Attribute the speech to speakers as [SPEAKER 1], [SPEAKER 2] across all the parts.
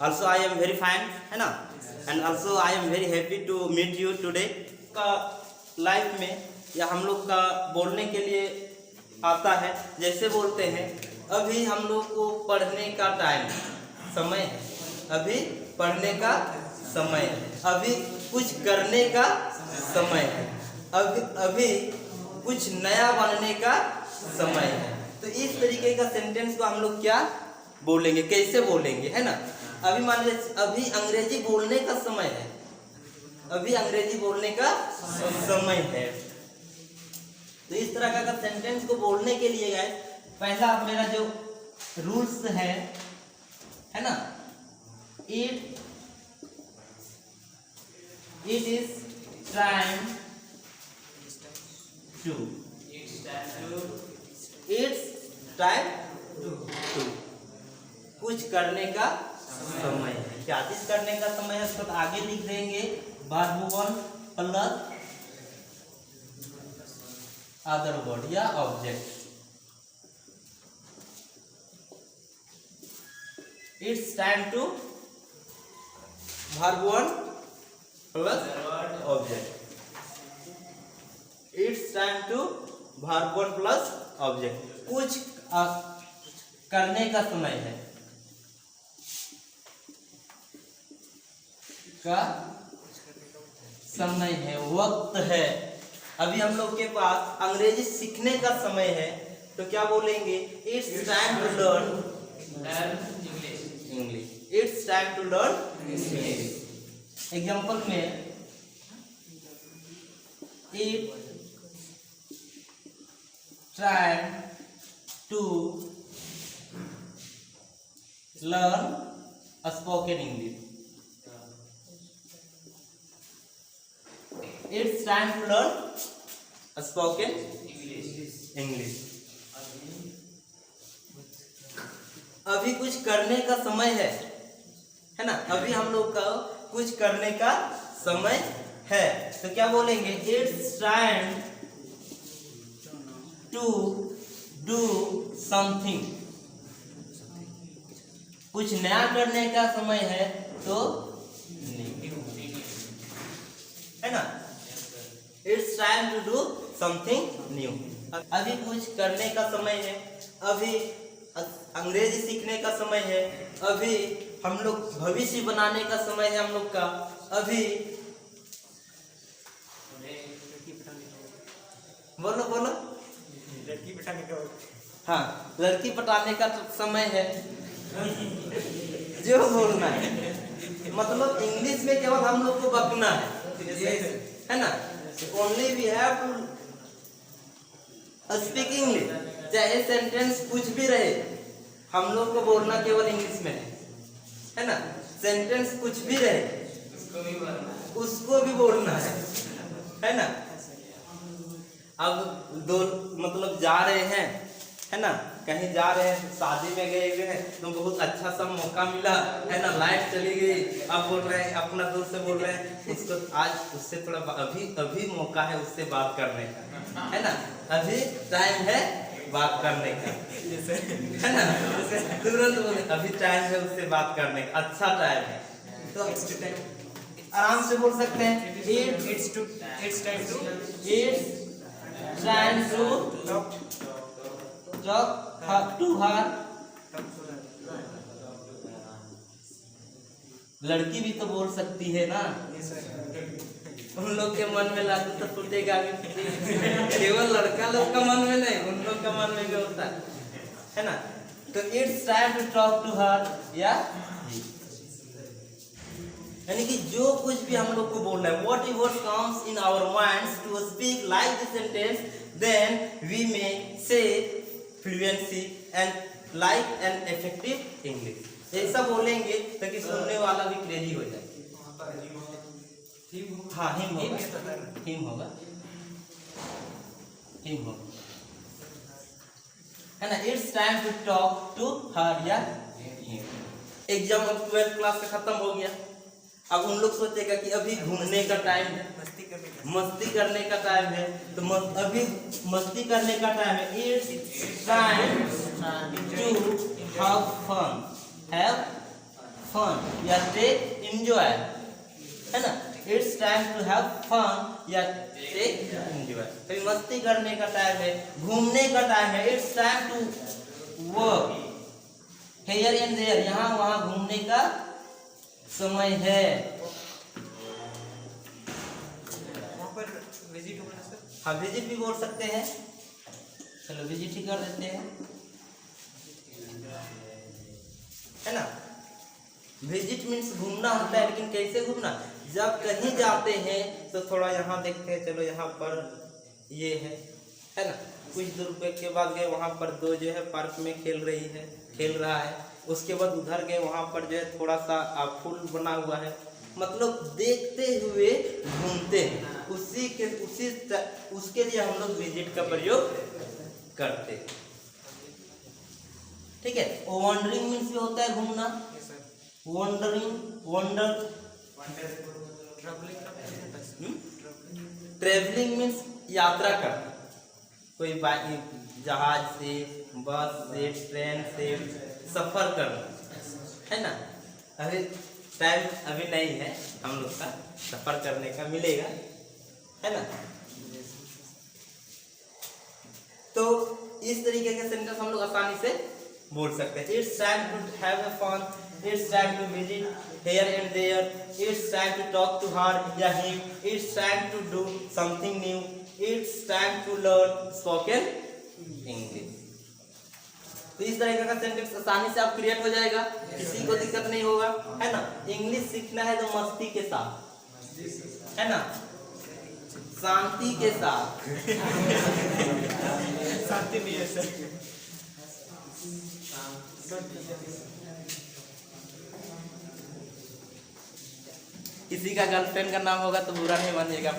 [SPEAKER 1] Also I am very fine, है ना, and also I am very happy to meet you today। का life में या हम लोग का बोलने के लिए आता है, जैसे बोलते हैं अभी हम लोग को पढ़ने का टाइम समय है, अभी पढ़ने का समय है, अभी कुछ करने का समय है, अभी कुछ नया बनने का समय है। तो इस तरीके का सेंटेंस को हम लोग क्या बोलेंगे, कैसे बोलेंगे, है ना। अभी मान लीजिए अभी अंग्रेजी बोलने का समय है, अभी अंग्रेजी बोलने का समय है। तो इस तरह का सेंटेंस को बोलने के लिए गाइस पहला मेरा जो रूल्स है ना, it is time to, it's time to, कुछ करने का समय है। क्या चीज करने का समय है, उसको तो आगे लिख देंगे verb one plus other word या object. It's time to verb one plus object, it's time to verb one plus object, कुछ करने का समय है, का समय है, वक्त है। अभी हम लोग के पास अंग्रेजी सीखने का समय है, तो क्या बोलेंगे, it's time to learn English, it's time to learn English. Example में it time to learn spoken English, it's time to learn spoken English. अभी कुछ करने का समय है ना, अभी हम लोग का कुछ करने का समय है, तो क्या बोलेंगे, it's time to do something, कुछ नया करने का समय है, तो है ना, it's time to do something new. अभी कुछ करने का समय है, अभी अंग्रेजी सीखने का समय है, अभी हम लोग भविष्य बनाने का समय है हम लोग का, अभी बोलो बोलो
[SPEAKER 2] लड़की पटाने का,
[SPEAKER 1] हाँ लड़की पटाने का समय है, जो बोलना है, मतलब इंग्लिश में केवल हम लोग को बकना है ना। Only we have to speak English, चाहे सेंटेंस कुछ भी रहे, हम लोग को बोलना केवल इंग्लिश में है ना। सेंटेंस कुछ भी रहे उसको भी बोलना है ना। अब दो मतलब जा रहे हैं, है ना, कहीं जा रहे हैं, शादी में गए हुए हैं, तो बहुत अच्छा सा मौका मिला, है ना, लाइट चली गई, अब बोल रहे हैं अपना दोस्त से बोल रहे हैं उसको आज उससे थोड़ा अभी मौका है उससे बात करने का, है ना, अभी टाइम है बात करने का, है ना, तुरंत बोले अभी टाइम है उससे बात करने का, अच्छा टाइम है, तो आराम से बोल सकते हैं it's time to talk to her। लड़की भी तो बोल सकती है ना, उन लोग के मन में लागू तो फूटेगा भी, केवल लड़का लोग का मन में नहीं, उन लोग का मन में भी होता है ना। तो it's time to talk to her, या यानी कि जो कुछ भी हम लोग को बोलना है, whatever comes in our minds to speak like this sentence, then we may say fluency and like an effective English. ऐसा बोलेंगे ताकि सुनने वाला भी क्रेजी हो जाए। हाँ हिम होगा है ना। It's time to talk to her या हिम। एग्जाम अब 12th क्लास से खत्म हो गया, अब उन लोग सोचेगा कि अभी घूमने का टाइम है, मस्ती करने का टाइम है, तो अभी मस्ती करने का टाइम है। It's time to have fun या टेक एंजॉय, है ना। It's time to have fun या टेक एंजॉय, कभी मस्ती करने का टाइम है, घूमने का टाइम है। It's time to work here and there, यहाँ वहाँ घूमने का समय है।
[SPEAKER 2] वहाँ पर विजिट होगा सर?
[SPEAKER 1] हाँ विजिट भी बोल सकते हैं, चलो विजिट ही कर देते हैं, है ना। विजिट मीन्स घूमना होता है, लेकिन कैसे घूमना, जब कहीं जाते हैं तो थोड़ा यहाँ देखते हैं, चलो यहाँ पर ये है ना। कुछ दूर के बाद गए, वहाँ पर दो जो है पार्क में खेल रहा है। उसके बाद उधर गए, वहाँ पर जो है थोड़ा सा फूल बना हुआ है, मतलब देखते हुए घूमते हैं। उसके लिए हम लोग विजिट का प्रयोग करते हैं, ठीक है। वॉन्डरिंग मीन्स भी होता है घूमना, वॉन्डर। ट्रेवलिंग मीन्स यात्रा करना, कोई जहाज से, बस से, ट्रेन से सफर करना, है ना। अभी टाइम अभी नहीं है हम लोग का सफर करने का, मिलेगा, है ना। तो इस तरीके के सेंटेंस हम लोग आसानी से बोल सकते हैं। It's time to have a fun, it's time to visit here and there, it's time to talk to her या him, it's time to do something new, it's time to learn spoken English. तो इस तरीके का sentence आसानी से आप create हो जाएगा, किसी को दिक्कत नहीं होगा, है ना। इंग्लिश सीखना है तो मस्ती के साथ, है ना, शांति के साथ।
[SPEAKER 2] शांति नहीं है सर।
[SPEAKER 1] किसी का गर्लफ्रेंड का नाम होगा तो बुरा नहीं मानिएगा।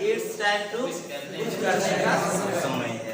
[SPEAKER 1] इट्स टाइम टू कुछ करने का समय है।